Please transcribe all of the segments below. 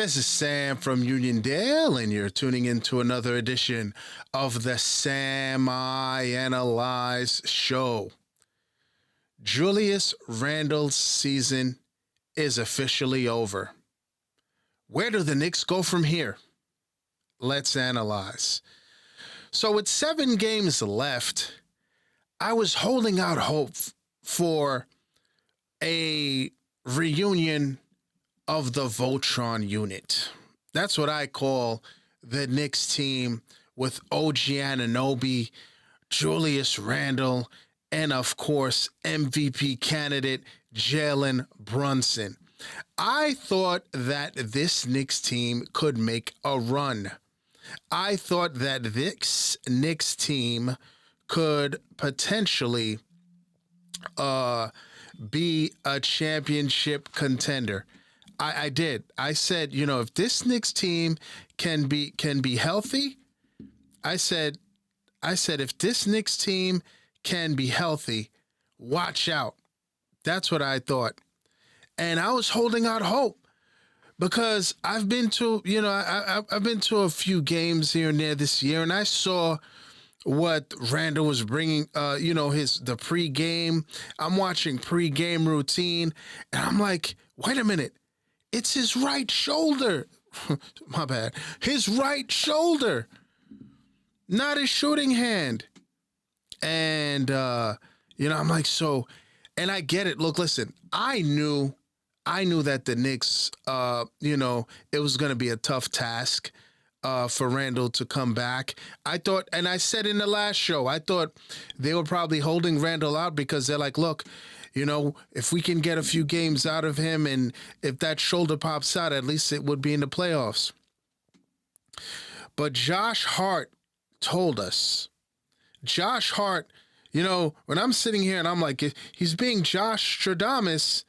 This is Sam from Uniondale, and you're tuning into another edition of the Sam I Analyze Show. Julius Randle's season is officially over. Where do the Knicks go from here? Let's analyze. So with 7 games left, I was holding out hope for a reunion of the Voltron unit. That's what I call the Knicks team with OG Anunoby, Julius Randle, and of course MVP candidate Jalen Brunson. I thought that this Knicks team could make a run. I thought that this Knicks team could potentially be a championship contender. I did. I said, if this Knicks team can be healthy, I said if this Knicks team can be healthy, watch out. That's what I thought. And I was holding out hope because I've been to, I've been to a few games here and there this year, and I saw what Randle was bringing, the pregame. I'm watching pregame routine, and I'm like, wait a minute. It's his right shoulder. My bad. His right shoulder, not his shooting hand. And, I'm like, so, and I get it. Look, listen, I knew that the Knicks, it was going to be a tough task for Randle to come back. I thought, and I said in the last show, I thought they were probably holding Randle out because they're like, look, if we can get a few games out of him and if that shoulder pops out, at least it would be in the playoffs. But Josh Hart told us. Josh Hart, when I'm sitting here and I'm like, he's being Josh Stradamus.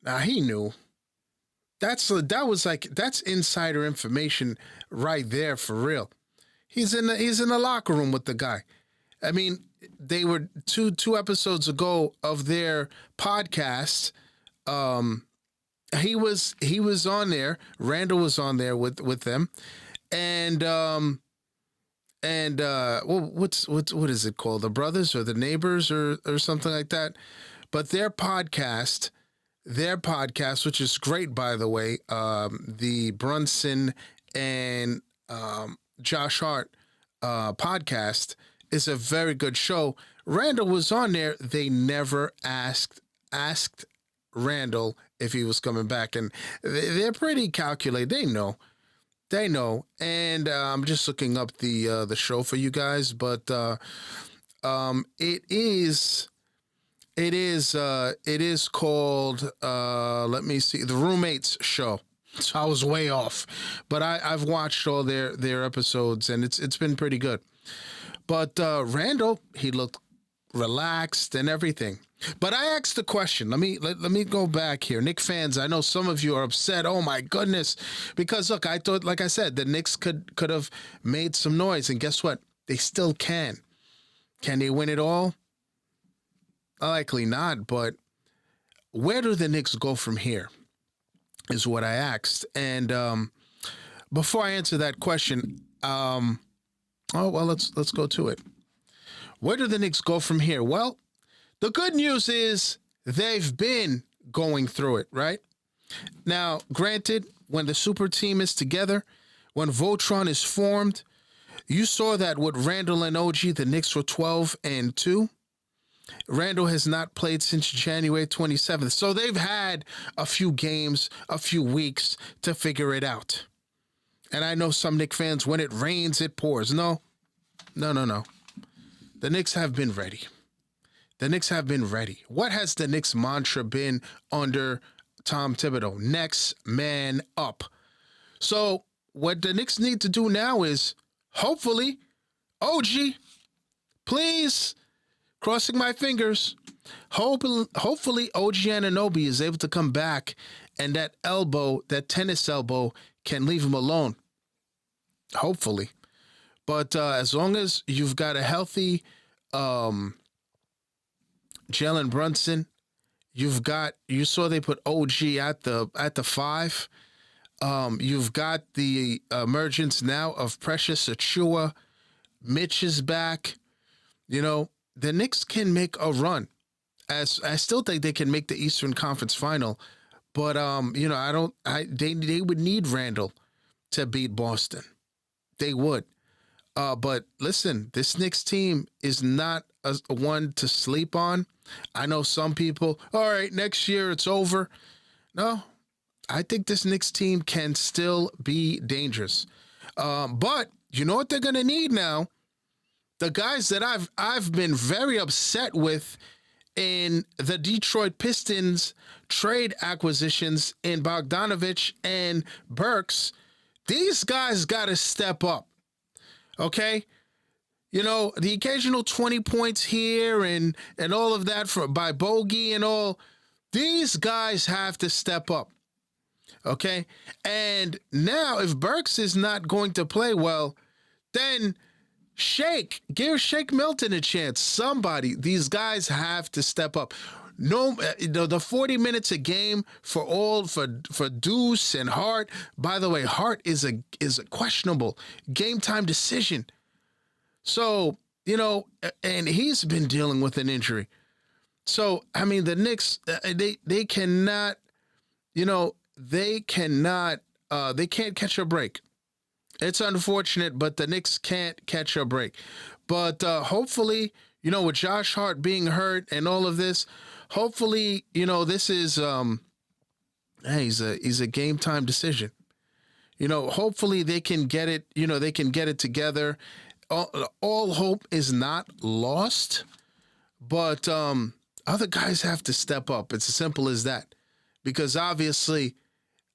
Now he knew. That's insider information right there for real. He's in the locker room with the guy. I mean, they were two episodes ago of their podcast. He was on there. Randle was on there with them, and what is it called? The Brothers or the Neighbors or something like that. But their podcast, which is great by the way, the Brunson and Josh Hart podcast, is a very good show. Randle was on there. They never asked Randle if he was coming back, and they're pretty calculated. They know. And I'm just looking up the show for you guys, but it is called let me see, The Roommates Show. So I was way off, but I've watched all their episodes, and it's been pretty good. But Randle, he looked relaxed and everything. But I asked the question. Let me go back here. Knicks fans, I know some of you are upset. Oh my goodness. Because look, I thought, like I said, the Knicks could have made some noise, and guess what? They still can. Can they win it all? Likely not, but where do the Knicks go from here is what I asked. And before I answer that question, let's go to it. Where do the Knicks go from here? Well, the good news is they've been going through it, right? Now, granted, when the super team is together, when Voltron is formed, you saw that with Randle and OG, the Knicks were 12-2. Randle has not played since January 27th. So they've had a few games, a few weeks to figure it out. And I know some Knicks fans, when it rains, it pours. No. The Knicks have been ready. What has the Knicks mantra been under Tom Thibodeau? Next man up. So what the Knicks need to do now is, hopefully, OG, please, crossing my fingers, hopefully OG Anunoby is able to come back, and that tennis elbow, can leave him alone. Hopefully. But as long as you've got a healthy Jalen Brunson, you saw they put OG at the 5. You've got the emergence now of Precious Achua. Mitch is back. You know, the Knicks can make a run. As I still think they can make the Eastern Conference Final, but you know, I don't. They would need Randle to beat Boston. They would. But listen, this Knicks team is not a one to sleep on. I know some people. All right, next year it's over. No, I think this Knicks team can still be dangerous. But you know what they're gonna need now? The guys that I've been very upset with in the Detroit Pistons trade acquisitions in Bogdanovich and Burks, these guys got to step up. Okay? You know, the occasional 20 points here and all of that by Bogey and all, these guys have to step up. Okay? And now if Burks is not going to play well, then give Shake Milton a chance. Somebody, these guys have to step up. No, the 40 minutes a game for Deuce and Hart. By the way, Hart is a questionable game time decision. So, you know, and he's been dealing with an injury. So, I mean, the Knicks, they cannot, you know, they can't catch a break. It's unfortunate, but the Knicks can't catch a break. But hopefully, you know, with Josh Hart being hurt and all of this, hopefully, you know, this is he's a game time decision. You know, hopefully they can get it. You know, they can get it together. All hope is not lost, but other guys have to step up. It's as simple as that, because obviously.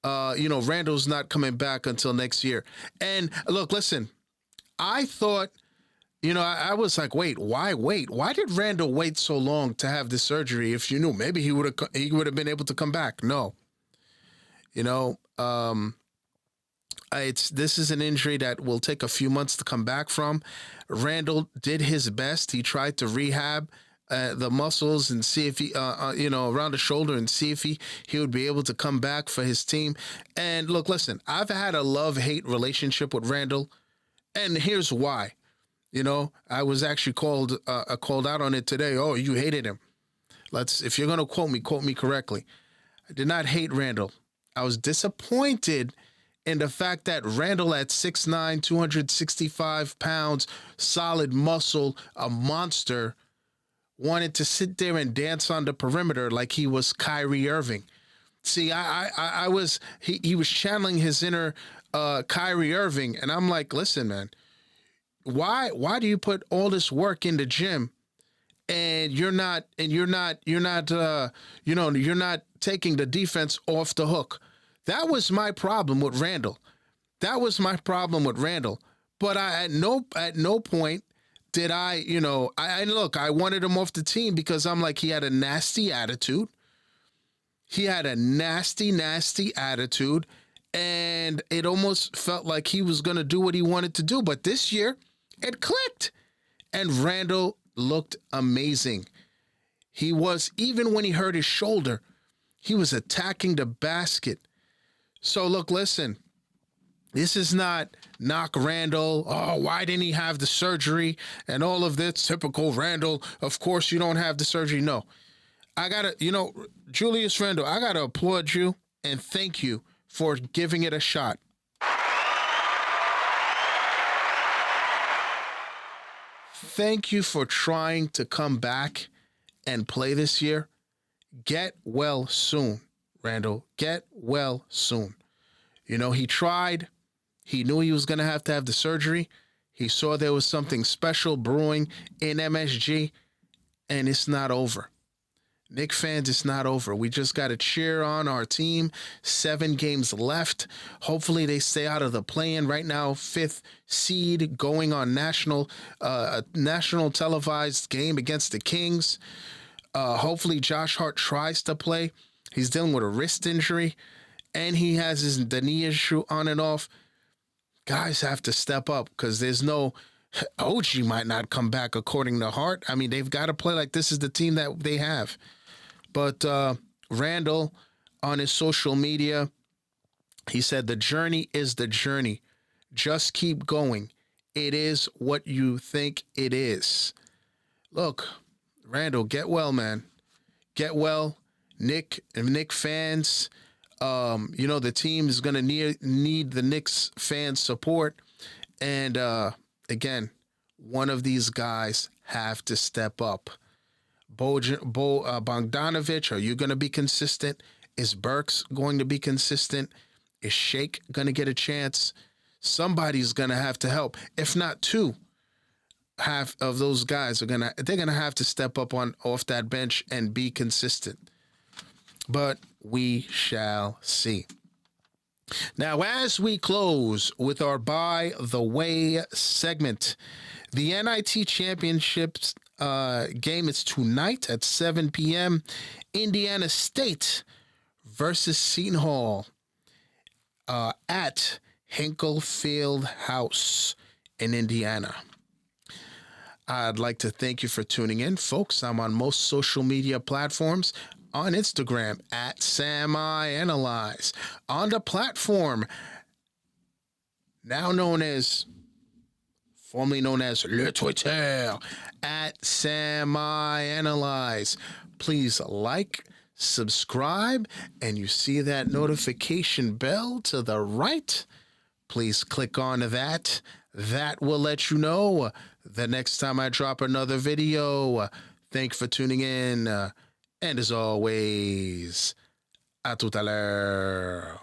You know, Randle's not coming back until next year. And look, listen, I thought, you know, I was like, wait, why wait? Why did Randle wait so long to have this surgery? If you knew, maybe he would have been able to come back. No, you know, this is an injury that will take a few months to come back from. Randle did his best. He tried to rehab the muscles and see if he, you know, around the shoulder and see if he would be able to come back for his team. And look, listen, I've had a love-hate relationship with Randle, and here's why. You know, I was actually called out on it today. Oh, you hated him. If you're gonna quote me correctly. I did not hate Randle. I was disappointed in the fact that Randle at 6'9", 265 pounds, solid muscle, a monster, wanted to sit there and dance on the perimeter like he was Kyrie Irving. See, I was he was channeling his inner Kyrie Irving, and I'm like, listen, man, why do you put all this work in the gym and you're not you know, you're not taking the defense off the hook? That was my problem with Randle. But I at no point did I, you know, I wanted him off the team because I'm like, he had a nasty attitude. And it almost felt like he was going to do what he wanted to do. But this year, it clicked. And Randle looked amazing. He was, even when he hurt his shoulder, he was attacking the basket. So look, listen. This is not knock Randle. Oh, why didn't he have the surgery and all of this? Typical Randle. Of course you don't have the surgery. No. Julius Randle, I got to applaud you and thank you for giving it a shot. Thank you for trying to come back and play this year. Get well soon, Randle. Get well soon. You know, he tried. He knew he was going to have the surgery. He saw there was something special brewing in MSG, and it's not over. Knicks fans, it's not over. We just got to cheer on our team. 7 games left. Hopefully they stay out of the play-in. Right now, 5th seed, going on national televised game against the Kings. Hopefully Josh Hart tries to play. He's dealing with a wrist injury, and he has the knee issue on and off. Guys have to step up because there's no OG might not come back according to Hart. I mean, they've got to play like this is the team that they have. But Randle on his social media, He said, the journey is the journey. Just keep going. It is what you think it is. Look, Randle, get well, man. Get well. Nick fans, the team is going to need the Knicks fans support. And again, one of these guys have to step up. Bogdanovich, are you going to be consistent? Is Burks going to be consistent? Is Shake going to get a chance? Somebody's going to have to help. If not two, half of those guys they're gonna have to step up off that bench and be consistent. But we shall see. Now, as we close with our By the Way segment, the NIT Championships game is tonight at 7 p.m. Indiana State versus Seton Hall at Hinkle Field House in Indiana. I'd like to thank you for tuning in, folks. I'm on most social media platforms. On Instagram at SamIAnalyze. On the platform formerly known as Le Twitter, at SamIAnalyze. Please like, subscribe, and you see that notification bell to the right. Please click on that. That will let you know the next time I drop another video. Thanks for tuning in. And as always, à tout à l'heure.